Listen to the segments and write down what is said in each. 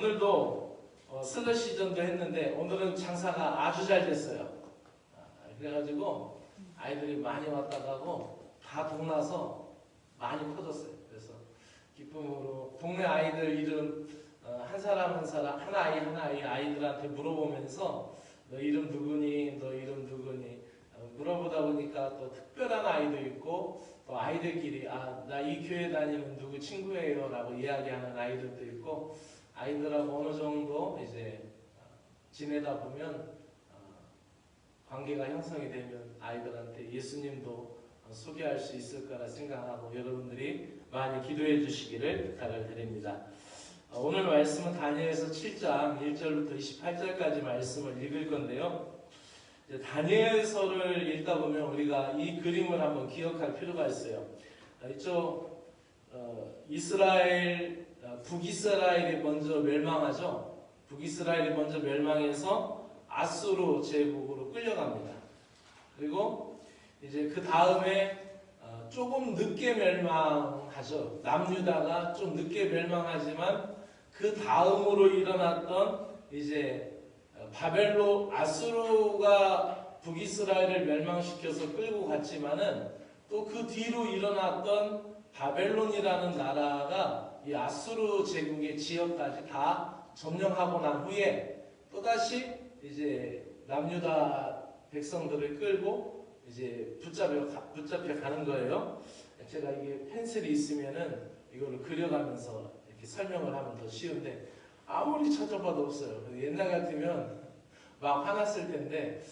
오늘도 슬러 시즌도 했는데 오늘은 장사가 아주 잘 됐어요. 그래가지고 아이들이 많이 왔다 가고 다 동나서 많이 퍼졌어요. 그래서 기쁨으로 동네 아이들 이름 한 사람 한 아이 아이들한테 물어보면서 너 이름 누구니? 너 이름 누구니? 물어보다 보니까 또 특별한 아이도 있고 또 아이들끼리 나 이 교회 다니는 누구 친구예요 라고 이야기하는 아이들도 있고 아이들하고 어느 정도 이제 지내다 보면 관계가 형성이 되면 아이들한테 예수님도 소개할 수 있을 거라 생각하고 여러분들이 많이 기도해 주시기를 부탁을 드립니다. 오늘 말씀은 다니엘서 7장 1절부터 28절까지 말씀을 읽을 건데요. 다니엘서를 읽다 보면 우리가 이 그림을 한번 기억할 필요가 있어요. 이쪽 북이스라엘이 먼저 멸망하죠. 북이스라엘이 먼저 멸망해서 아수르 제국으로 끌려갑니다. 그리고 이제 그 다음에 조금 늦게 멸망하죠. 남유다가 좀 늦게 멸망하지만 그 다음으로 일어났던 이제 아수르가 북이스라엘을 멸망시켜서 끌고 갔지만은 또 그 뒤로 일어났던 바벨론이라는 나라가 이 아수르 제국의 지역까지 다 점령하고 난 후에 또다시 이제 남유다 백성들을 끌고 이제 붙잡혀 가는 거예요. 제가 이게 펜슬이 있으면은 이거를 그려가면서 이렇게 설명을 하면 더 쉬운데 아무리 찾아봐도 없어요. 옛날 같으면 막 화났을 텐데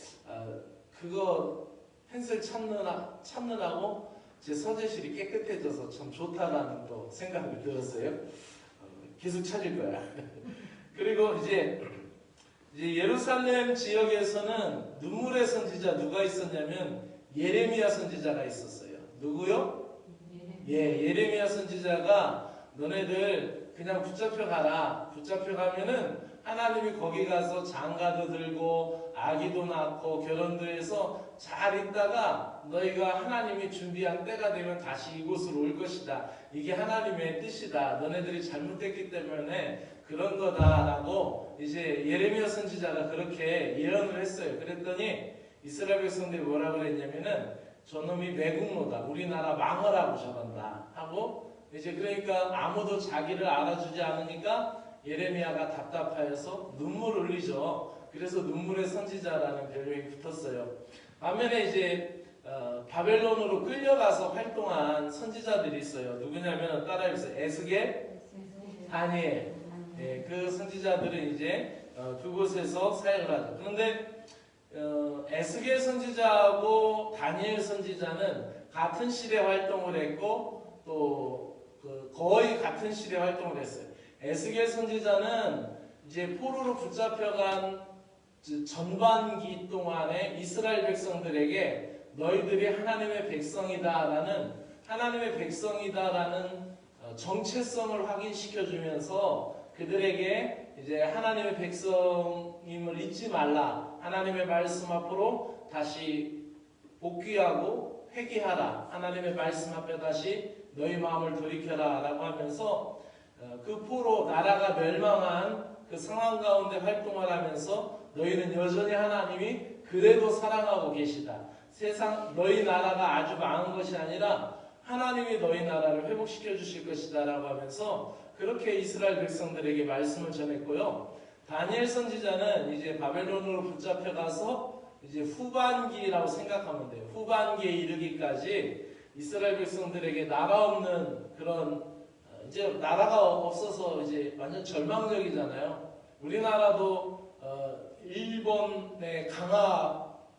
그거 펜슬 찾느라고 제 서재실이 깨끗해져서 참 좋다라는 또 생각이 들었어요. 계속 찾을 거야. 그리고 이제 예루살렘 지역에서는 눈물의 선지자 누가 있었냐면 예레미야 선지자가 있었어요. 누구요? 예레미야 선지자가 너네들 그냥 붙잡혀가라. 붙잡혀가면은 하나님이 거기 가서 장가도 들고 아기도 낳고 결혼도 해서 잘 있다가 너희가 하나님이 준비한 때가 되면 다시 이곳으로 올 것이다. 이게 하나님의 뜻이다. 너네들이 잘못됐기 때문에 그런 거다라고 이제 예레미야 선지자가 그렇게 예언을 했어요. 그랬더니 이스라엘 백성들이 뭐라 그랬냐면은 저놈이 매국노다. 우리나라 망하라고 저런다 하고 이제 그러니까 아무도 자기를 알아주지 않으니까 예레미야가 답답하여서 눈물을 흘리죠. 그래서 눈물의 선지자라는 별명이 붙었어요. 반면에 이제 바벨론으로 끌려가서 활동한 선지자들이 있어요. 누구냐면 따라해보세요. 에스겔, 다니엘. 그 선지자들은 이제 그곳에서 사역을 하죠. 그런데 에스겔 선지자하고 다니엘 선지자는 같은 시대 활동을 했고 또 거의 같은 시대 활동을 했어요. 에스겔 선지자는 이제 포로로 붙잡혀간 전반기 동안에 이스라엘 백성들에게 너희들이 하나님의 백성이다라는 정체성을 확인시켜주면서 그들에게 이제 하나님의 백성임을 잊지 말라. 하나님의 말씀 앞으로 다시 복귀하고 회개하라. 하나님의 말씀 앞에 다시 너희 마음을 돌이켜라 라고 하면서 그 포로 나라가 멸망한 그 상황 가운데 활동을 하면서 너희는 여전히 하나님이 그래도 사랑하고 계시다. 세상 너희 나라가 아주 망한 것이 아니라 하나님이 너희 나라를 회복시켜 주실 것이다 라고 하면서 그렇게 이스라엘 백성들에게 말씀을 전했고요. 다니엘 선지자는 이제 바벨론으로 붙잡혀가서 이제 후반기라고 생각하면 돼요. 후반기에 이르기까지 이스라엘 백성들에게 나라 없는 그런 이제 나라가 없어서 이제 완전 절망적이잖아요. 우리나라도 일본의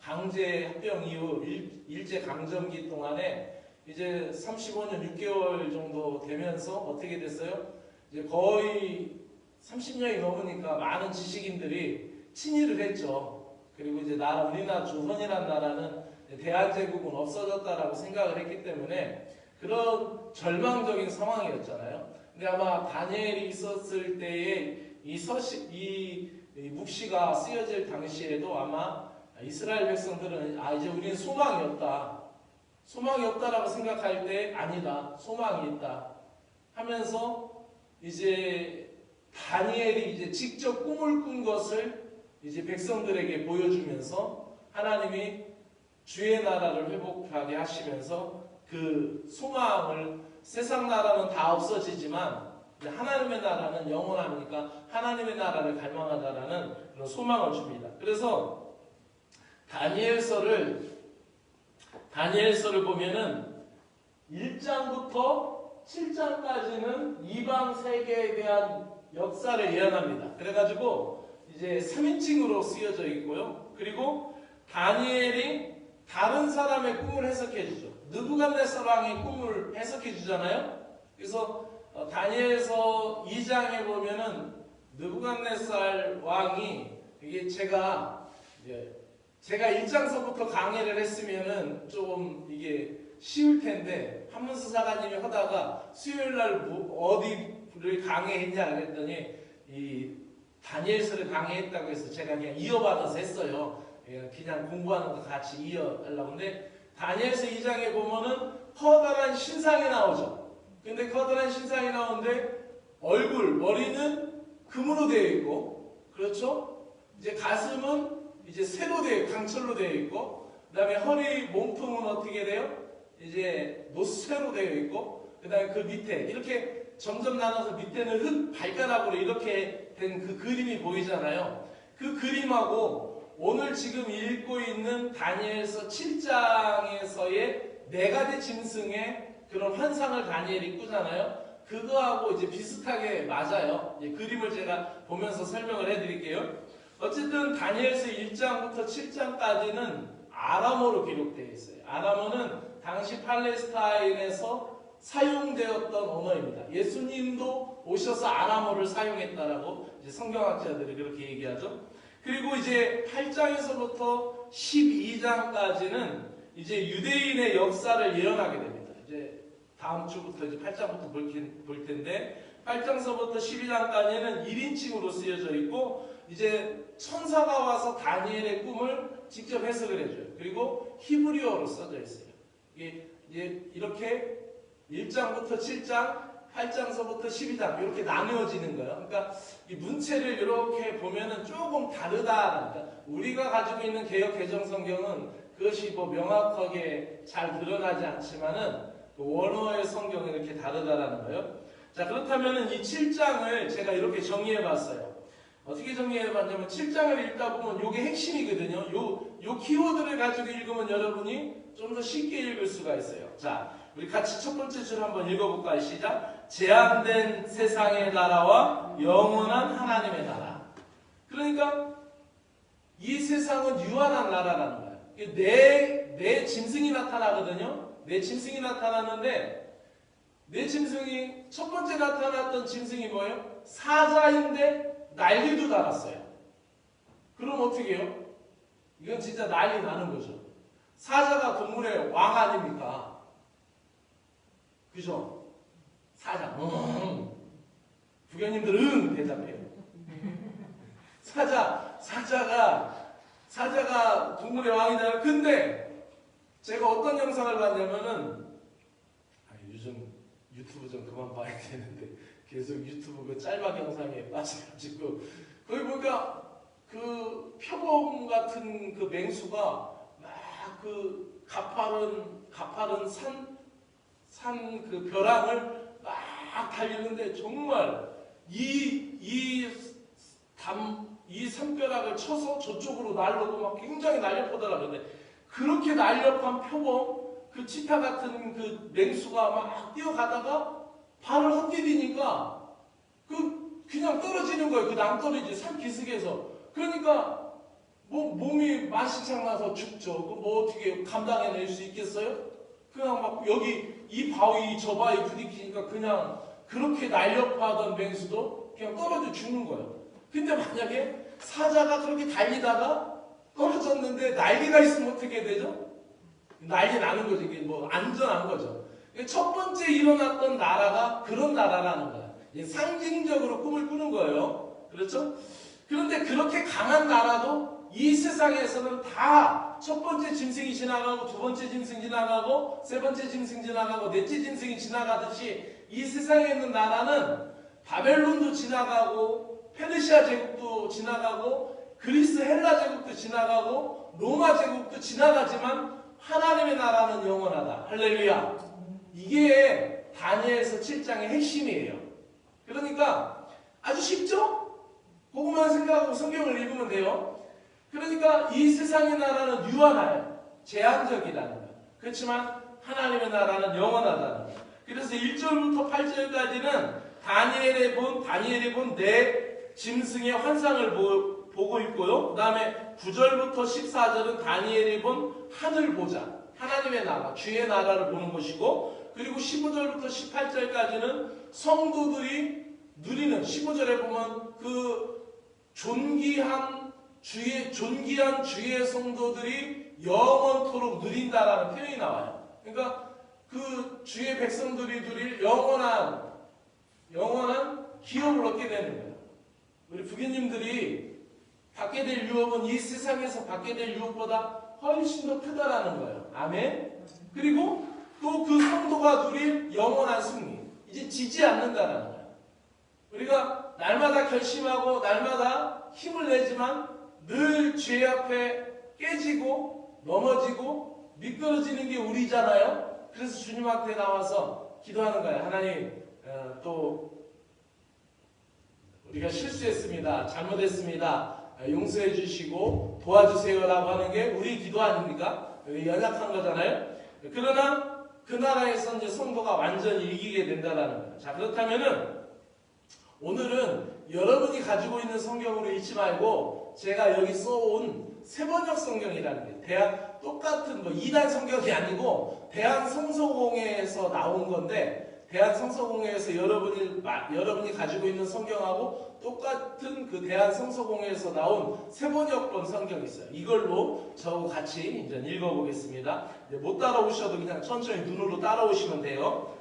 강제 합병 이후 일제 강점기 동안에 이제 35년 6개월 정도 되면서 어떻게 됐어요? 이제 거의 30년이 넘으니까 많은 지식인들이 친일을 했죠. 그리고 이제 우리나라 조선이라는 나라는 대한제국은 없어졌다라고 생각을 했기 때문에 그런 절망적인 상황이었잖아요. 근데 아마 다니엘이 있었을 때에 이 묵시가 쓰여질 당시에도 아마 이스라엘 백성들은 이제 우리는 소망이 없다라고 생각할 때 아니다. 소망이 있다 하면서 이제 다니엘이 이제 직접 꿈을 꾼 것을 이제 백성들에게 보여주면서 하나님이 주의 나라를 회복하게 하시면서 그 소망을, 세상 나라는 다 없어지지만 하나님의 나라는 영원하니까 하나님의 나라를 갈망하다라는 그런 소망을 줍니다. 그래서 다니엘서를 보면은 1장부터 7장까지는 이방 세계에 대한 역사를 예언합니다. 그래가지고 이제 3인칭으로 쓰여져 있고요. 그리고 다니엘이 다른 사람의 꿈을 해석해 주죠. 느부갓네살 왕의 꿈을 해석해 주잖아요. 그래서 다니엘서 2장에 보면은 느부갓네살 왕이, 이게 제가 1장서부터 강의를 했으면은 좀 이게 쉬울 텐데, 한문수 사가님이 하다가 수요일날 어디를 강의했냐 그랬더니 이 다니엘서를 강의했다고 해서 제가 그냥 이어받아서 했어요. 그냥 공부하는 거 같이 이어하려고. 근데 다니엘서 2장에 보면은 커다란 신상이 나오죠. 근데 커다란 신상이 나오는데 머리는 금으로 되어 있고, 그렇죠? 이제 가슴은 이제 쇠로 강철로 되어 있고, 그 다음에 허리, 몸통은 어떻게 돼요? 이제 노쇠로 되어 있고, 그 다음에 그 밑에 이렇게 점점 나눠서 밑에는 흙 발가락으로 이렇게 된 그 그림이 보이잖아요. 그 그림하고 오늘 지금 읽고 있는 다니엘서 7장에서의 4가지 짐승의 그런 환상을 다니엘이 꾸잖아요. 그거하고 이제 비슷하게 맞아요. 그림을 제가 보면서 설명을 해드릴게요. 어쨌든 다니엘서 1장부터 7장까지는 아람어로 기록되어 있어요. 아람어는 당시 팔레스타인에서 사용되었던 언어입니다. 예수님도 오셔서 아람어를 사용했다라고 이제 성경학자들이 그렇게 얘기하죠. 그리고 이제 8장에서부터 12장까지는 이제 유대인의 역사를 예언하게 됩니다. 이제 다음 주부터 이제 8장부터 볼 텐데, 8장서부터 12장까지는 1인칭으로 쓰여져 있고, 이제 천사가 와서 다니엘의 꿈을 직접 해석을 해줘요. 그리고 히브리어로 써져 있어요. 이게 이렇게 1장부터 7장, 8장서부터 12장 이렇게 나누어지는 거예요. 그러니까 이 문체를 이렇게 보면은 조금 다르다. 그러니까 우리가 가지고 있는 개역 개정 성경은 그것이 뭐 명확하게 잘 드러나지 않지만은 그 원어의 성경은 이렇게 다르다라는 거예요. 자, 그렇다면은 이 7장을 제가 이렇게 정리해 봤어요. 어떻게 정리해 봤냐면 7장을 읽다 보면 이게 핵심이거든요. 요 키워드를 가지고 읽으면 여러분이 좀 더 쉽게 읽을 수가 있어요. 자, 우리 같이 첫 번째 줄 한번 읽어볼까요? 시작. 제한된 세상의 나라와 영원한 하나님의 나라. 그러니까 이 세상은 유한한 나라라는 거예요. 내 짐승이 나타나거든요. 내 짐승이 나타나는데, 내 짐승이 첫 번째 나타났던 짐승이 뭐예요? 사자인데 날개도 달았어요. 그럼 어떻게 해요? 이건 진짜 난리 나는 거죠. 사자가 동물의 왕 아닙니까? 그죠? 사자. 부교님들은 대답해요. 사자가 동물의 왕이잖아요. 근데 제가 어떤 영상을 봤냐면은, 요즘 유튜브 좀 그만 봐야 되는데 계속 유튜브 그 짤막 영상에 빠져가지고, 거기 보니까 그 표범 같은 그 맹수가 막 그 가파른 산 그 벼랑을 막 달리는데, 정말 이 산벼락을 쳐서 저쪽으로 날르고 막 굉장히 날렵하더라고요. 근데 그렇게 날렵한 표범, 그 치타 같은 그 맹수가 막 뛰어가다가 발을 헛디디니까 그냥 떨어지는 거예요. 그 낭떠러지 산 기슭에서. 그러니까 몸이 만신창 나서 죽죠. 뭐 어떻게 감당해낼 수 있겠어요? 그냥 막 여기 이 바위 저 바위 부딪히니까 그냥 그렇게 날렵하던 맹수도 그냥 떨어져 죽는 거예요. 근데 만약에 사자가 그렇게 달리다가 떨어졌는데 날개가 있으면 어떻게 되죠? 난리 나는 거죠. 이게 뭐 안전한 거죠. 첫 번째 일어났던 나라가 그런 나라라는 거예요. 상징적으로 꿈을 꾸는 거예요. 그렇죠? 그런데 그렇게 강한 나라도 이 세상에서는 다 첫 번째 짐승이 지나가고, 두 번째 짐승 지나가고, 세 번째 짐승 지나가고, 넷째 짐승이 지나가듯이 이 세상에 있는 나라는 바벨론도 지나가고 페르시아 제국도 지나가고 그리스 헬라 제국도 지나가고 로마 제국도 지나가지만 하나님의 나라는 영원하다. 할렐루야. 이게 다니엘서 7장의 핵심이에요. 그러니까 아주 쉽죠? 그것만 생각하고 성경을 읽으면 돼요. 그러니까 이 세상의 나라는 유한해요. 제한적이라는 거예요. 그렇지만 하나님의 나라는 영원하다는 거예요. 그래서 1절부터 8절까지는 다니엘이 본 네 짐승의 환상을 보고 있고요. 그 다음에 9절부터 14절은 다니엘이 본 하늘 보자, 하나님의 나라, 주의 나라를 보는 것이고, 그리고 15절부터 18절까지는 성도들이 누리는, 15절에 보면 그 존귀한 주의 성도들이 영원토록 누린다라는 표현이 나와요. 그러니까 그 주의 백성들이 누릴 영원한 기업을 얻게 되는 거예요. 우리 부교님들이 받게 될 유업은 이 세상에서 받게 될 유업보다 훨씬 더 크다라는 거예요. 아멘. 그리고 또 그 성도가 누릴 영원한 승리, 이제 지지 않는다라는 거예요. 우리가 날마다 결심하고 날마다 힘을 내지만 늘 죄 앞에 깨지고 넘어지고 미끄러지는 게 우리잖아요. 그래서 주님한테 나와서 기도하는 거예요. 하나님, 또 우리가 실수했습니다. 잘못했습니다. 용서해 주시고 도와주세요라고 하는 게 우리 기도 아닙니까? 연약한 거잖아요. 그러나 그 나라에서 이제 성도가 완전히 이기게 된다라는 거예요. 자, 그렇다면은 오늘은 여러분이 가지고 있는 성경으로 읽지 말고 제가 여기 써온 세번역 성경이라는 게 똑같은 2단 성경이 아니고 대한성서공회에서 나온 건데, 대한성서공회에서 여러분이 가지고 있는 성경하고 똑같은 그 대한성서공회에서 나온 세번역본 성경이 있어요. 이걸로 저하고 같이 이제 읽어보겠습니다. 못 따라오셔도 그냥 천천히 눈으로 따라오시면 돼요.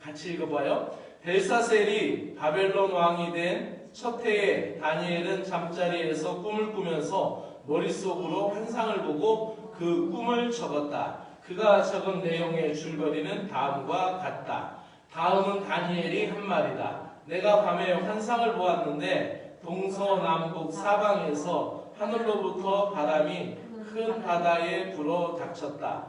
같이 읽어봐요. 벨사셀이 바벨론 왕이 된 첫 해에 다니엘은 잠자리에서 꿈을 꾸면서 머릿속으로 환상을 보고 그 꿈을 적었다. 그가 적은 내용의 줄거리는 다음과 같다. 다음은 다니엘이 한 말이다. 내가 밤에 환상을 보았는데 동서남북 사방에서 하늘로부터 바람이 큰 바다에 불어 닥쳤다.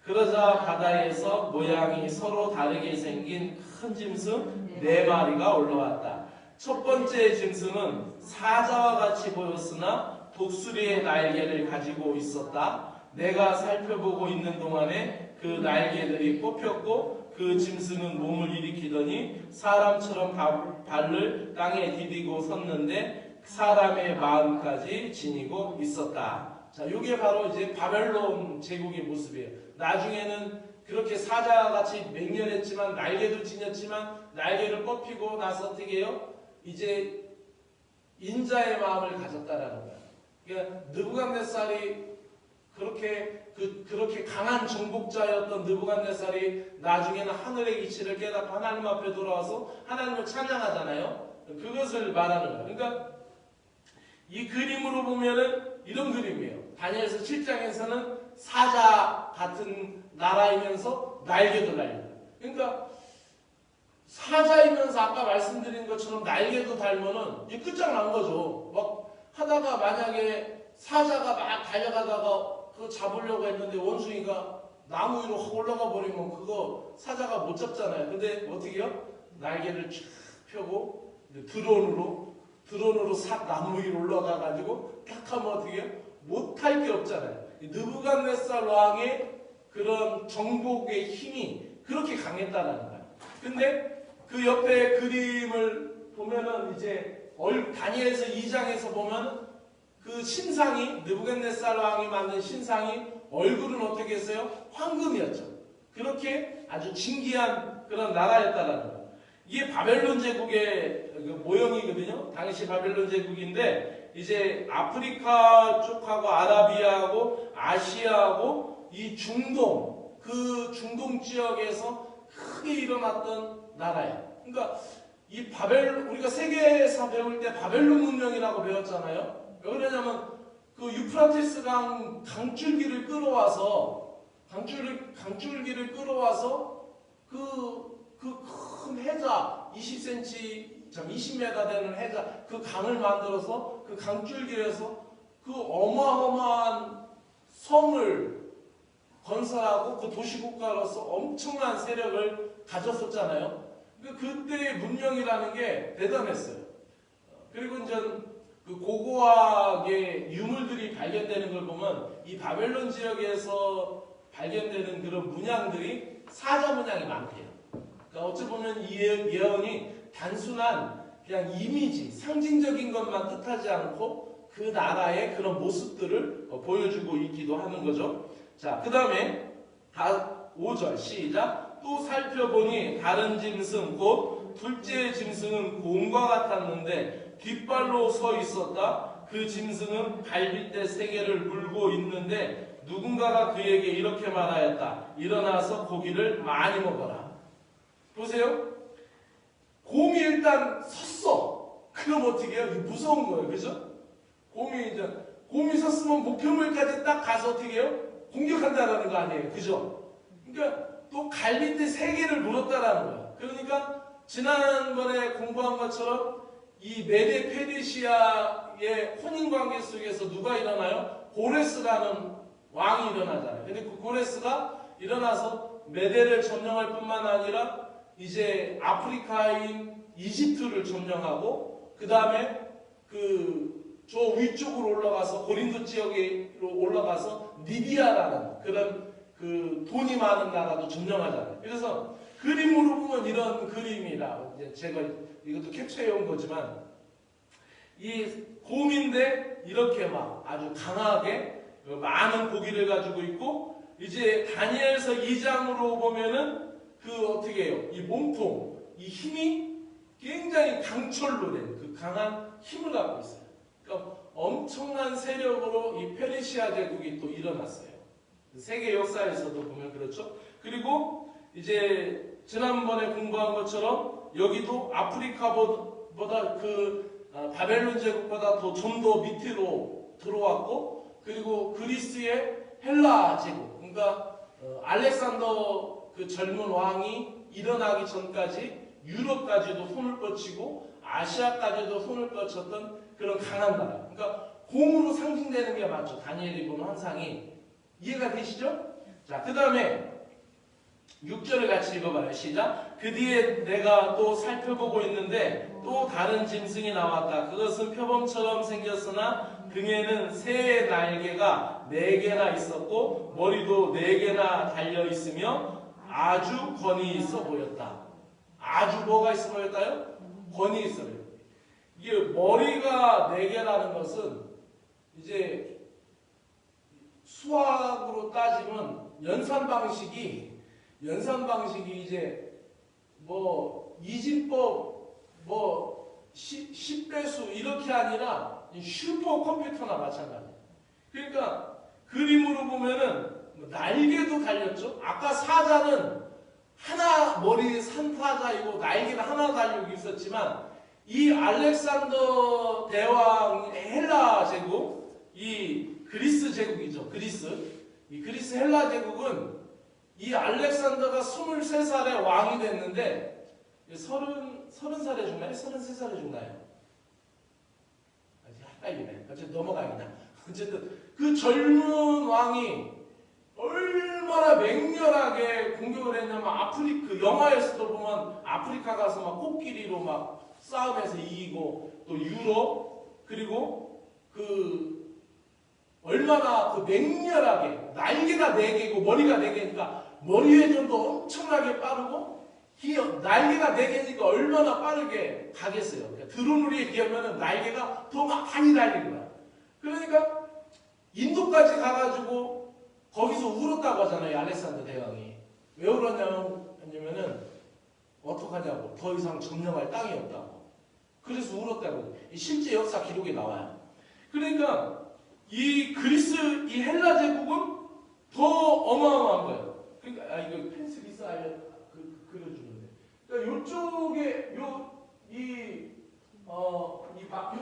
그러자 바다에서 모양이 서로 다르게 생긴 큰 짐승 4마리가 올라왔다. 첫 번째 짐승은 사자와 같이 보였으나 독수리의 날개를 가지고 있었다. 내가 살펴보고 있는 동안에 그 날개들이 뽑혔고 그 짐승은 몸을 일으키더니 사람처럼 발을 땅에 디디고 섰는데 사람의 마음까지 지니고 있었다. 자, 이게 바로 이제 바벨론 제국의 모습이에요. 나중에는 그렇게 사자같이 맹렬했지만 날개도 지녔지만 날개를 뽑히고 나서 어떻게 해요? 이제 인자의 마음을 가졌다라는 거야. 그러니까 느부갓네살이 그렇게 강한 정복자였던 느부갓네살이 나중에는 하늘의 이치를 깨닫고 하나님 앞에 돌아와서 하나님을 찬양하잖아요. 그것을 말하는 거예요. 그러니까 이 그림으로 보면은 이런 그림이에요. 다니엘서 7장에서는 사자 같은 나라이면서 날개도 달려요. 그러니까 사자이면서 아까 말씀드린 것처럼 날개도 달면은 이 끝장난 거죠. 막 하다가 만약에 사자가 막 달려가다가 그거 잡으려고 했는데 원숭이가 나무 위로 확 올라가 버리면 그거 사자가 못 잡잖아요. 근데 어떻게 해요? 날개를 쫙 펴고 드론으로 싹 나무 위로 올라가 가지고 딱 하면 어떻게 해요? 못할 게 없잖아요. 느부갓네살 왕의 그런 정복의 힘이 그렇게 강했다는 거예요. 근데 그 옆에 그림을 보면은 이제 다니엘서 2장에서 보면 그 신상이 느부갓네살 왕이 만든 신상이 얼굴은 어떻게 했어요? 황금이었죠. 그렇게 아주 진귀한 그런 나라였다라는 거예요. 이게 바벨론 제국의 그 모형이거든요. 당시 바벨론 제국인데 이제 아프리카 쪽하고 아라비아하고 아시아하고 이 중동, 그 중동 지역에서 크게 일어났던 나라예요. 그러니까 이 우리가 세계사 배울 때 바벨론 문명이라고 배웠잖아요. 왜 그러냐면 그 유프라테스 강줄기를 끌어와서 그 큰 해자 20cm 참 20m 되는 해자 그 강을 만들어서 그 강줄기에서 그 어마어마한 성을 건설하고 그 도시국가로서 엄청난 세력을 가졌었잖아요. 그때의 문명이라는 게 대단했어요. 그리고 이제 그 고고학의 유물들이 발견되는 걸 보면 이 바벨론 지역에서 발견되는 그런 문양들이 사자 문양이 많대요. 그러니까 어찌 보면 이 예언이 단순한 그냥 이미지, 상징적인 것만 뜻하지 않고 그 나라의 그런 모습들을 보여주고 있기도 하는 거죠. 자, 그 다음에 5절 시작. 또 살펴보니 다른 짐승 곧 둘째 짐승은 곰과 같았는데 뒷발로 서 있었다. 그 짐승은 갈빗대 3개를 물고 있는데 누군가가 그에게 이렇게 말하였다. 일어나서 고기를 많이 먹어라. 보세요. 곰이 일단 섰어. 그럼 어떻게 해요? 무서운 거예요. 그죠? 곰이 섰으면 목표물까지 딱 가서 어떻게 해요? 공격한다라는 거 아니에요. 그죠? 그러니까 또 갈빗대 3개를 물었다라는 거예요. 그러니까 지난번에 공부한 것처럼 이 메데 페르시아의 혼인관계 속에서 누가 일어나요? 고레스라는 왕이 일어나잖아요. 근데 그 고레스가 일어나서 메데를 점령할 뿐만 아니라 이제 아프리카인 이집트를 점령하고 그 다음에 저 위쪽으로 올라가서 고린도 지역으로 올라가서 리비아라는 그런 그 돈이 많은 나라도 점령하잖아요. 그래서 그림으로 보면 이런 그림이라 이제 제가 이것도 캡처해 온 거지만 이 곰인데 이렇게 막 아주 강하게 많은 고기를 가지고 있고 이제 다니엘서 2장으로 보면은 어떻게 해요? 이 몸통, 이 힘이 굉장히 강철로 된 그 강한 힘을 갖고 있어요. 그러니까 엄청난 세력으로 이 페르시아 제국이 또 일어났어요. 세계 역사에서도 보면 그렇죠. 그리고 이제 지난번에 공부한 것처럼 여기도 아프리카보다 바벨론 제국보다 좀 더 밑으로 들어왔고 그리고 그리스의 헬라 제국 그러니까 알렉산더 그 젊은 왕이 일어나기 전까지 유럽까지도 손을 뻗치고 아시아까지도 손을 뻗쳤던 그런 강한 나라. 그러니까 곰으로 상징되는 게 맞죠. 다니엘이 보는 환상이. 이해가 되시죠? 자, 그 다음에 6절을 같이 읽어봐요. 시작. 그 뒤에 내가 또 살펴보고 있는데 또 다른 짐승이 나왔다. 그것은 표범처럼 생겼으나 등에는 새의 날개가 4개나 있었고 머리도 4개나 달려있으며 아주 권위 있어 보였다. 아주 뭐가 있어 보였다요? 권위 있어 보였다. 이게 머리가 4개라는 것은 이제 수학으로 따지면 연산 방식이 이제 이진법 10배수 이렇게 아니라 슈퍼컴퓨터나 마찬가지예요. 그러니까 그림으로 보면은 날개도 달렸죠. 아까 사자는 하나 머리에 산 사자이고 날개가 하나 달리고 있었지만 이 알렉산더 대왕 헬라 제국 이 그리스 제국이죠. 이 그리스 헬라 제국은 이 알렉산더가 23살에 왕이 됐는데 30살에 죽나요? 33살에 죽나요? 헷갈리네. 어쨌든 넘어가겠나. 어쨌든 그 젊은 왕이 얼마나 맹렬하게 공격을 했냐면 그 영화에서도 보면 아프리카 가서 막 코끼리로 막 싸움에서 이기고 또 유럽 그리고 얼마나 맹렬하게 날개가 4개고 머리가 4개니까 머리 회전도 엄청나게 빠르고 날개가 4개니까 얼마나 빠르게 가겠어요. 그러니까 드론으로 비하면 날개가 더 많이 달린 거야. 그러니까 인도까지 가가지고 거기서 울었다고 하잖아요. 알렉산더 대왕이. 왜 울었냐면은 어떡하냐고. 더 이상 점령할 땅이 없다고. 그래서 울었다고. 실제 역사 기록에 나와요. 그러니까 이 이 헬라 제국은 더 어마어마한 거예요. 그러니까 이거 펜슬 있어야 그려주는데. 그러니까 요쪽에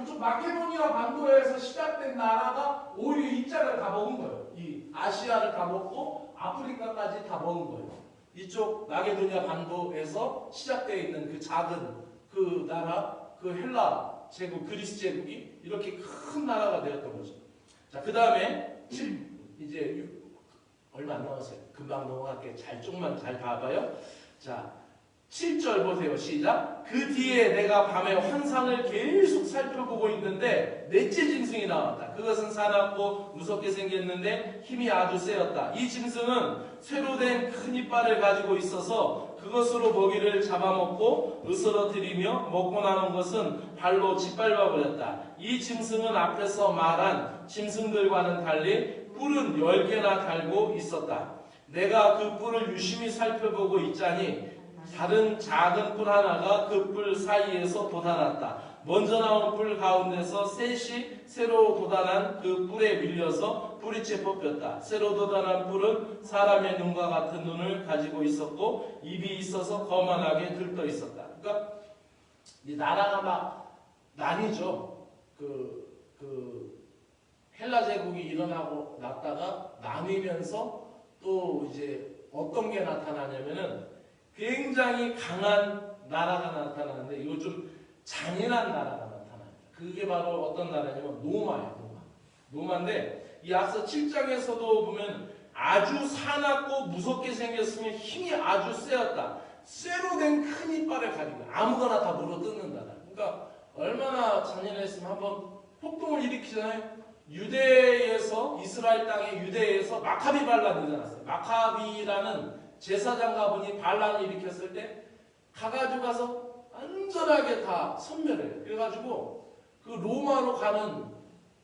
이쪽 마케도니아 반도에서 시작된 나라가 오히려 이쪽을 다 먹은 거예요. 이 아시아를 다 먹고 아프리카까지 다 먹은 거예요. 이쪽 마케도니아 반도에서 시작되어 있는 그 작은 그 나라 그 헬라 제국, 그리스 제국이 이렇게 큰 나라가 되었던 거죠. 자, 그 다음에 이제 얼마 안 남았어요. 금방 넘어갈게요. 조금만 잘 봐봐요. 자, 7절 보세요. 시작. 그 뒤에 내가 밤에 환상을 계속 살펴보고 있는데 넷째 짐승이 나왔다. 그것은 사납고 무섭게 생겼는데 힘이 아주 세었다. 이 짐승은 쇠로 된 큰 이빨을 가지고 있어서 그것으로 먹이를 잡아먹고 으스러뜨리며 먹고 남은 것은 발로 짓밟아 버렸다. 이 짐승은 앞에서 말한 짐승들과는 달리 뿔은 10개나 달고 있었다. 내가 그 뿔을 유심히 살펴보고 있자니 다른 작은 뿔 하나가 그 뿔 사이에서 돋아났다. 먼저 나온 뿔 가운데서 셋이 새로 돋아난 그 뿔에 밀려서 뿌리채 뽑혔다. 새로 돋아난 뿔은 사람의 눈과 같은 눈을 가지고 있었고 입이 있어서 거만하게 들떠 있었다. 그러니까 이 나라가 막 나뉘죠. 헬라 제국이 일어나고 났다가 나뉘면서 또 이제 어떤 게 나타나냐면은 굉장히 강한 나라가 나타나는데 이거 좀 잔인한 나라가 나타납니다. 그게 바로 어떤 나라냐면 로마예요. 로마인데 이 앞서 7장에서도 보면 아주 사납고 무섭게 생겼으면 힘이 아주 세었다. 쇠로 된 큰 이빨을 가지고 아무거나 다 물어뜯는다. 그러니까 얼마나 잔인했으면 한번 폭동을 일으키잖아요. 유대에서 이스라엘 땅의 유대에서 마카비 반란이 일어났어요. 마카비라는 제사장 가분이 반란을 일으켰을 때 가가지고 가서 안전하게 다 섬멸해요. 그래가지고 그 로마로 가는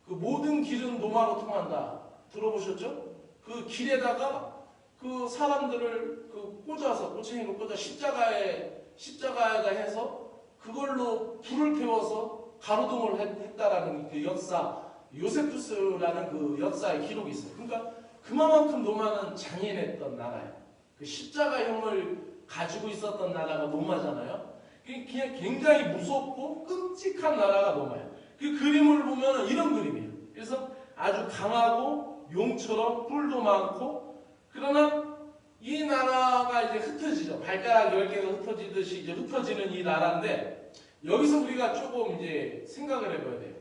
그 모든 길은 로마로 통한다. 들어보셨죠? 그 길에다가 그 사람들을 그 꽂아서 꼬챙이로 꽂아 십자가에다 해서 그걸로 불을 태워서 가로등을 했다라는 그 역사, 요세푸스라는 그 역사의 기록이 있어요. 그러니까 그만큼 로마는 잔인했던 나라예요. 그 십자가형을 가지고 있었던 나라가 로마잖아요. 그냥 굉장히 무섭고 끔찍한 나라가 로마예요. 그 그림을 보면 이런 그림이에요. 그래서 아주 강하고 용처럼 뿔도 많고, 그러나 이 나라가 이제 흩어지죠. 발가락 10개가 흩어지듯이 이제 흩어지는 이 나라인데, 여기서 우리가 조금 이제 생각을 해봐야 돼요.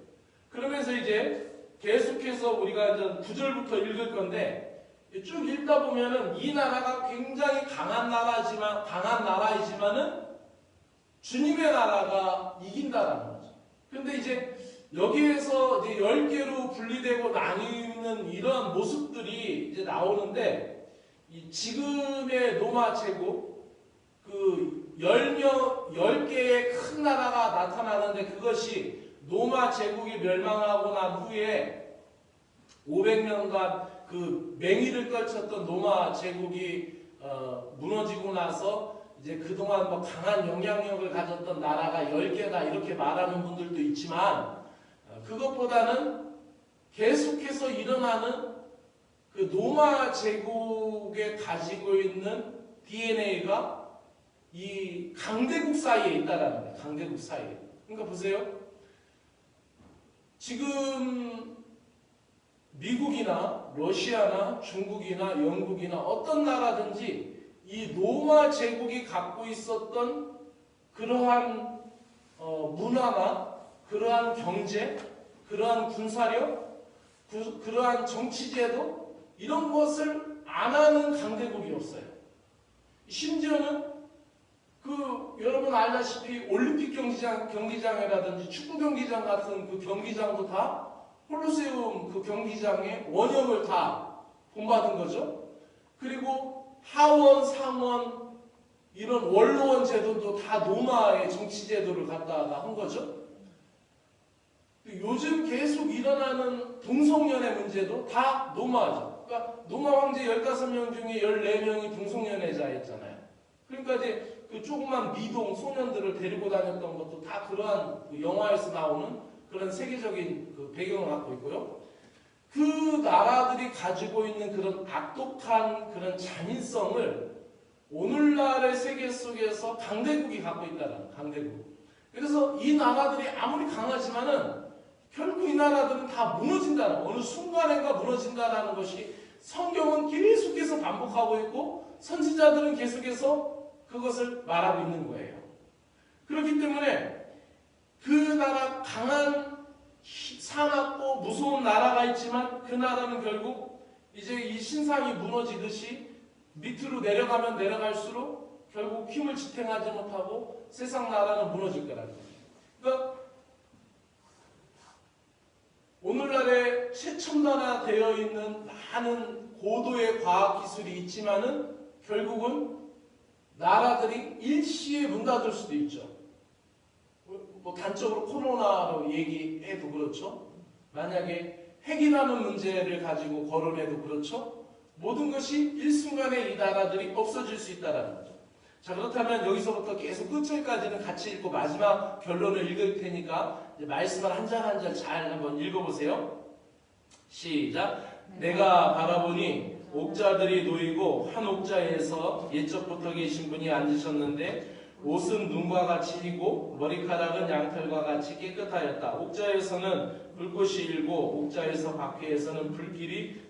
그러면서 이제 계속해서 우리가 이제 9절부터 읽을 건데, 쭉 읽다 보면은 이 나라가 굉장히 강한 나라이지만은 주님의 나라가 이긴다라는 거죠. 근데 이제 여기에서 이제 10개로 분리되고 나뉘는 이런 모습들이 이제 나오는데, 이 지금의 로마 제국, 그 10개의 큰 나라가 나타나는데, 그것이 로마 제국이 멸망하고 난 후에 500년간 그 맹위를 떨쳤던 로마 제국이 무너지고 나서 이제 그동안 뭐 강한 영향력을 가졌던 나라가 10개다 이렇게 말하는 분들도 있지만, 그것보다는 계속해서 일어나는 그 로마 제국에 가지고 있는 DNA가 이 강대국 사이에 있다라는 거예요. 강대국 사이에. 그러니까 보세요. 지금 미국이나 러시아나 중국이나 영국이나 어떤 나라든지 이 로마 제국이 갖고 있었던 그러한 문화나 그러한 경제, 그러한 군사력, 그러한 정치제도, 이런 것을 안 하는 강대국이 없어요. 심지어는 여러분 알다시피 올림픽 경기장이라든지 축구 경기장 같은 그 경기장도 다 콜로세움 그 경기장의 원형을 다 본받은 거죠. 그리고 하원, 상원, 이런 원로원 제도도 다 로마의 정치 제도를 갖다가 한 거죠. 요즘 계속 일어나는 동성연애 문제도 다 로마죠. 그러니까 로마 황제 15명 중에 14명이 동성연애자였잖아요. 그러니까 이제 그 조그만 미동 소년들을 데리고 다녔던 것도 다 그러한 그 영화에서 나오는 그런 세계적인 그 배경을 갖고 있고요. 그 나라들이 가지고 있는 그런 악독한 그런 잔인성을 오늘날의 세계 속에서 강대국이 갖고 있다는 강대국. 그래서 이 나라들이 아무리 강하지만은 결국 이 나라들은 다 무너진다는, 어느 순간인가 무너진다는 것이 성경은 계속해서 반복하고 있고 선지자들은 계속해서 그것을 말하고 있는 거예요. 그렇기 때문에 그 나라 강한 사납고 무서운 나라가 있지만 그 나라는 결국 이제 이 신상이 무너지듯이 밑으로 내려가면 내려갈수록 결국 힘을 지탱하지 못하고 세상 나라는 무너질 거라는 거예요. 그러니까 오늘날에 최첨단화되어 있는 많은 고도의 과학기술이 있지만은 결국은 나라들이 일시에 문 닫을 수도 있죠. 뭐 단적으로 코로나로 얘기해도 그렇죠. 만약에 핵이라는 문제를 가지고 거론해도 그렇죠. 모든 것이 일순간에 이 나라들이 없어질 수 있다는 거죠. 자, 그렇다면 여기서부터 계속 끝절까지는 같이 읽고 마지막 결론을 읽을 테니까 이제 말씀을 한 장 한 장 잘 한번 읽어보세요. 시작. 내가 바라보니 옥자들이 놓이고 한 옥자에서 옛적부터 계신 분이 앉으셨는데 옷은 눈과 같이 희고 머리카락은 양털과 같이 깨끗하였다. 옥자에서는 불꽃이 일고 옥자에서 밖에서는 불길이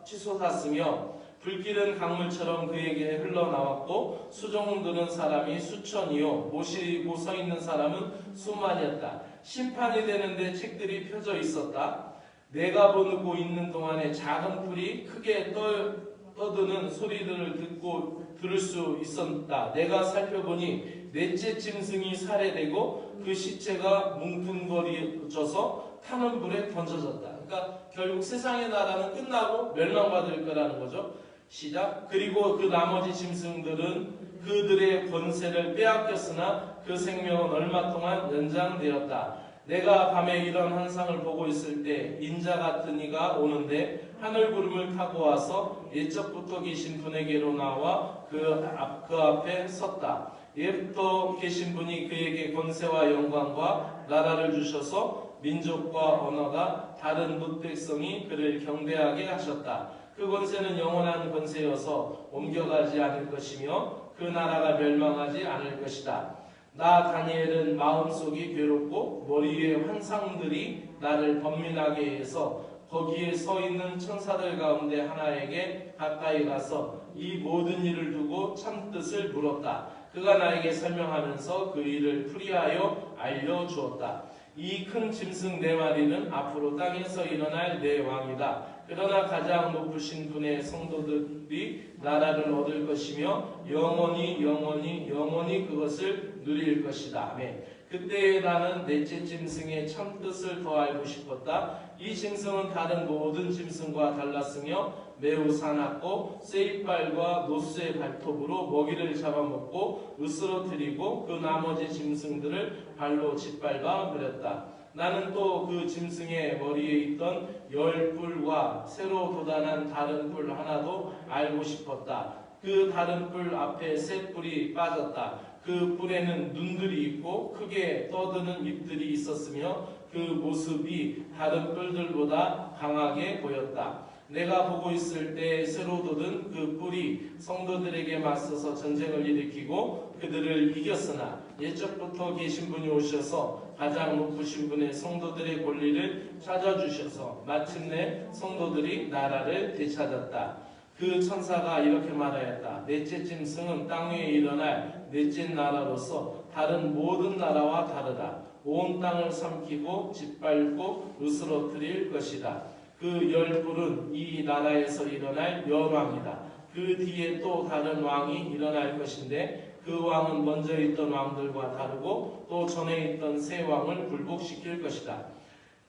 치솟았으며 불길은 강물처럼 그에게 흘러나왔고 수종 드는 사람이 수천이요 모시고 서 있는 사람은 수만이었다. 심판이 되는데 책들이 펴져 있었다. 내가 보고 있는 동안에 작은 풀이 크게 떠드는 소리들을 들을 수 있었다. 내가 살펴보니 넷째 짐승이 살해되고 그 시체가 뭉뚱거려져서 타는 불에 던져졌다. 그러니까 결국 세상의 나라는 끝나고 멸망받을 거라는 거죠. 시작. 그리고 그 나머지 짐승들은 그들의 권세를 빼앗겼으나 그 생명은 얼마 동안 연장되었다. 내가 밤에 이런 환상을 보고 있을 때 인자 같은 이가 오는데 하늘 구름을 타고 와서 옛적부터 계신 분에게로 나와 그 앞에 섰다. 옛부터 계신 분이 그에게 권세와 영광과 나라를 주셔서 민족과 언어가 다른 뭇 백성이 그를 경배하게 하셨다. 그 권세는 영원한 권세여서 옮겨가지 않을 것이며 그 나라가 멸망하지 않을 것이다. 나 다니엘은 마음속이 괴롭고 머리에 환상들이 나를 번민하게 해서 거기에 서 있는 천사들 가운데 하나에게 가까이 가서 이 모든 일을 두고 참뜻을 물었다. 그가 나에게 설명하면서 그 일을 풀이하여 알려주었다. 이 큰 짐승 네 마리는 앞으로 땅에서 일어날 네 왕이다. 그러나 가장 높으신 분의 성도들이 나라를 얻을 것이며 영원히 그것을 누릴 것이다. 아멘. 그때 나는 넷째 짐승의 참뜻을 더 알고 싶었다. 이 짐승은 다른 모든 짐승과 달랐으며 매우 사납고 쇠이빨과 노스의 발톱으로 먹이를 잡아먹고 으스러뜨리고 그 나머지 짐승들을 발로 짓밟아 버렸다. 나는 또 그 짐승의 머리에 있던 10뿔과 새로 돋아난 다른 뿔 하나도 알고 싶었다. 그 다른 뿔 앞에 새 뿔이 빠졌다. 그 뿔에는 눈들이 있고 크게 떠드는 잎들이 있었으며 그 모습이 다른 뿔들보다 강하게 보였다. 내가 보고 있을 때 새로 돋은 그 뿔이 성도들에게 맞서서 전쟁을 일으키고 그들을 이겼으나 옛적부터 계신 분이 오셔서 가장 높으신 분의 성도들의 권리를 찾아주셔서 마침내 성도들이 나라를 되찾았다. 그 천사가 이렇게 말하였다. 넷째 짐승은 땅 위에 일어날 넷째 나라로서 다른 모든 나라와 다르다. 온 땅을 삼키고 짓밟고 으스러뜨릴 것이다. 그 10뿔은 이 나라에서 일어날 열왕이다. 그 뒤에 또 다른 왕이 일어날 것인데 그 왕은 먼저 있던 왕들과 다르고 또 전에 있던 새 왕을 굴복시킬 것이다.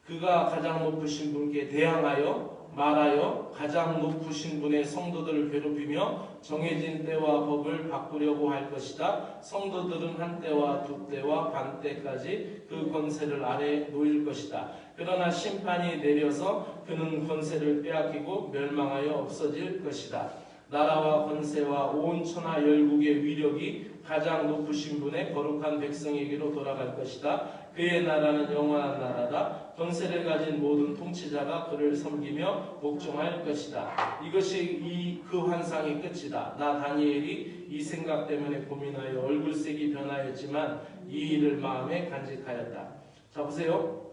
그가 가장 높으신 분께 대항하여 말하여 가장 높으신 분의 성도들을 괴롭히며 정해진 때와 법을 바꾸려고 할 것이다. 성도들은 한 때와 두 때와 반 때까지 그 권세를 아래 놓일 것이다. 그러나 심판이 내려서 그는 권세를 빼앗기고 멸망하여 없어질 것이다. 나라와 권세와 온 천하 열국의 위력이 가장 높으신 분의 거룩한 백성에게로 돌아갈 것이다. 그의 나라는 영원한 나라다. 권세를 가진 모든 통치자가 그를 섬기며 복종할 것이다. 이것이 그 환상의 끝이다. 나 다니엘이 이 생각 때문에 고민하여 얼굴색이 변하였지만 이 일을 마음에 간직하였다. 자, 보세요.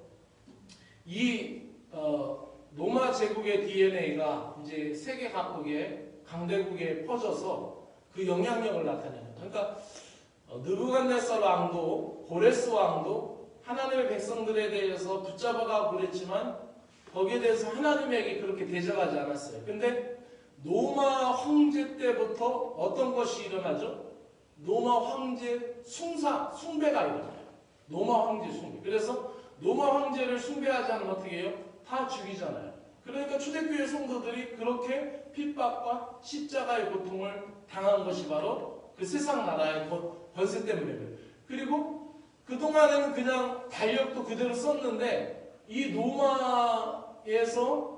이 로마 제국의 DNA가 이제 세계 각국의 강대국에 퍼져서 그 영향력을 나타내는. 그러니까 느부갓네살 왕도 고레스 왕도 하나님의 백성들에 대해서 붙잡아가고 그랬지만 거기에 대해서 하나님에게 그렇게 대적하지 않았어요. 근데 노마 황제 때부터 어떤 것이 일어나죠? 노마 황제 숭배가 일어나요. 노마 황제 숭배. 그래서 노마 황제를 숭배하지 않으면 어떻게 해요? 다 죽이잖아요. 그러니까 초대교회 성도들이 그렇게 핍박과 십자가의 고통을 당한 것이 바로 그 세상 나라의 권세 때문이에요. 그리고 그동안에는 그냥 달력도 그대로 썼는데 이 로마에서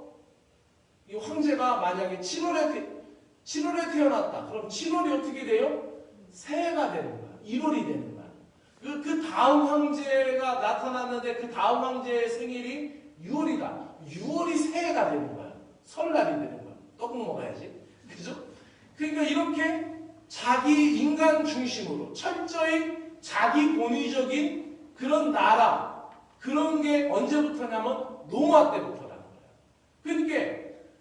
이 황제가 만약에 7월에 태어났다. 그럼 7월이 어떻게 돼요? 새해가 되는 거야. 1월이 되는 거야. 그 다음 황제가 나타났는데 그 다음 황제의 생일이 6월이다. 6월이 새해가 되는 거야. 설날이 되는 거야. 떡국 먹어야지. 그죠? 그러니까 이렇게 자기 인간 중심으로 철저히 자기 본위적인 그런 나라, 그런 게 언제부터냐면 로마 때부터라는 거예요.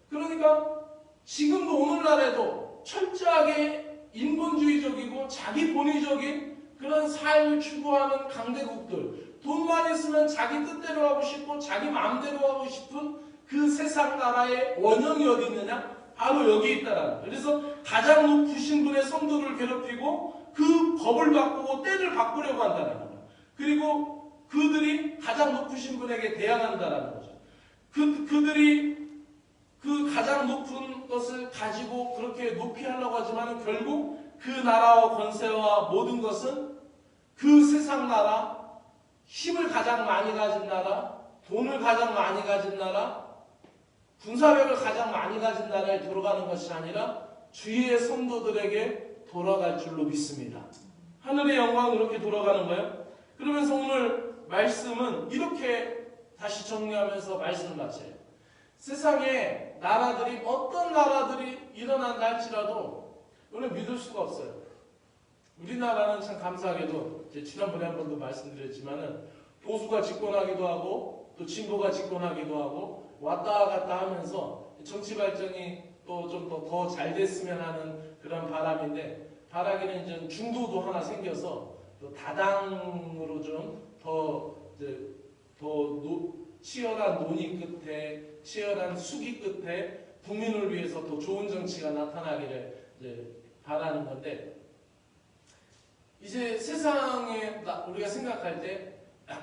그러니까 지금도 오늘날에도 철저하게 인본주의적이고 자기 본위적인 그런 삶을 추구하는 강대국들, 돈만 있으면 자기 뜻대로 하고 싶고 자기 마음대로 하고 싶은 그 세상 나라의 원형이 어디 있느냐? 바로 여기 있다라는 거예요. 그래서 가장 높으신 분의 성도를 괴롭히고 그 법을 바꾸고 때를 바꾸려고 한다는 거예요. 그리고 그들이 가장 높으신 분에게 대항한다라는 거죠. 그들이 그 가장 높은 것을 가지고 그렇게 높이 하려고 하지만 결국 그 나라와 권세와 모든 것은 그 세상 나라, 힘을 가장 많이 가진 나라, 돈을 가장 많이 가진 나라, 군사력을 가장 많이 가진 나라에 돌아가는 것이 아니라 주위의 성도들에게 돌아갈 줄로 믿습니다. 하늘의 영광은 그렇게 돌아가는 거예요. 그러면서 오늘 말씀은 이렇게 다시 정리하면서 말씀을 마쳐요. 세상에 나라들이 어떤 나라들이 일어난다 할지라도 우리는 믿을 수가 없어요. 우리나라는 참 감사하게도 지난번에 한 번도 말씀드렸지만은 보수가 집권하기도 하고 또 진보가 집권하기도 하고 왔다 갔다 하면서 정치 발전이 또 좀 더 잘 됐으면 하는 그런 바람인데 바라기는 이제 중도도 하나 생겨서 또 다당으로 좀 더 치열한 논의 끝에 치열한 수기 끝에 국민을 위해서 더 좋은 정치가 나타나기를 이제 바라는 건데 이제 세상에 우리가 생각할 때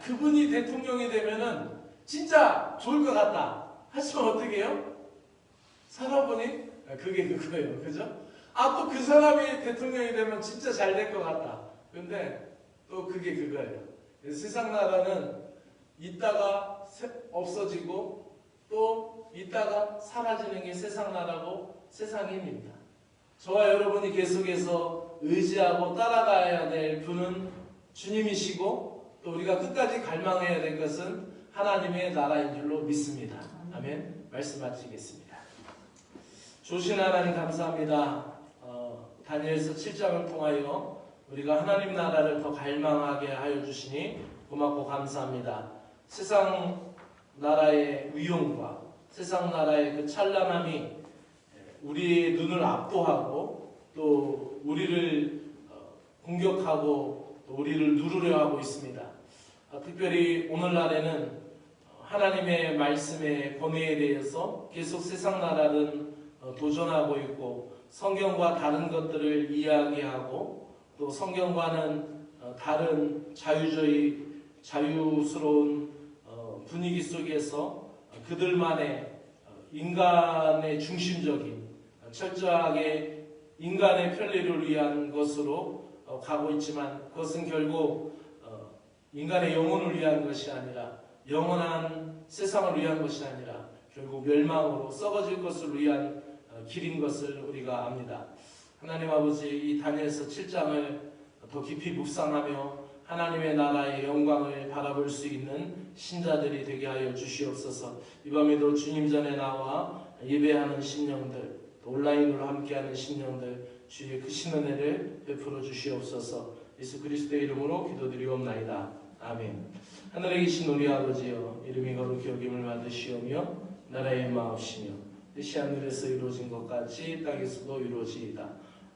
그분이 대통령이 되면은 진짜 좋을 것 같다 하시면 어떻게 해요? 살아보니 그게 그거예요. 그죠? 또 그 사람이 대통령이 되면 진짜 잘 될 것 같다. 근데 또 그게 그거예요. 세상 나라는 있다가 없어지고 또 있다가 사라지는 게 세상 나라고 세상의 힘입니다. 저와 여러분이 계속해서 의지하고 따라가야 될 분은 주님이시고 또 우리가 끝까지 갈망해야 될 것은 하나님의 나라인 줄로 믿습니다. 아멘. 말씀 마치겠습니다. 좋으신 하나님 감사합니다. 다니엘서 7장을 통하여 우리가 하나님 나라를 더 갈망하게 하여 주시니 고맙고 감사합니다. 세상 나라의 위용과 세상 나라의 그 찬란함이 우리의 눈을 압도하고 또 우리를 공격하고 또 우리를 누르려 하고 있습니다. 특별히 오늘날에는 하나님의 말씀의 권위에 대해서 계속 세상 나라는 도전하고 있고 성경과 다른 것들을 이야기하고 또 성경과는 다른 자유스러운 분위기 속에서 그들만의 인간의 중심적인 철저하게 인간의 편리를 위한 것으로 가고 있지만 그것은 결국 인간의 영혼을 위한 것이 아니라 영원한 세상을 위한 것이 아니라 결국 멸망으로 썩어질 것을 위한 길인 것을 우리가 압니다. 하나님 아버지 이 다니엘서 7장을 더 깊이 묵상하며 하나님의 나라의 영광을 바라볼 수 있는 신자들이 되게 하여 주시옵소서. 이 밤에도 주님 전에 나와 예배하는 심령들 또 온라인으로 함께하는 심령들 주의 크신 은혜를 베풀어 주시옵소서. 예수 그리스도의 이름으로 기도드리옵나이다. 아멘. 하늘에 계신 우리 아버지여 이름이 거룩히 여김을 받으시오며 나라의 마옵시며 뜻이 하늘에서 이루어진 것 같이 땅에서도 이루어지이다.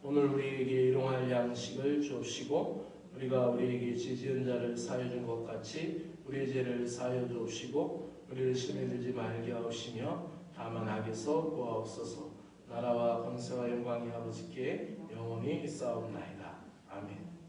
오늘 우리에게 일용할 양식을 주옵시고 우리가 우리에게 지은 자를 사해 준 것 같이 우리의 죄를 사하여 주옵시고 우리를 시험에 들지 말게 하옵시며 다만 악에서 구하옵소서. 나라와 권세와 영광이 아버지께 영원히 있사옵나이다. 아멘.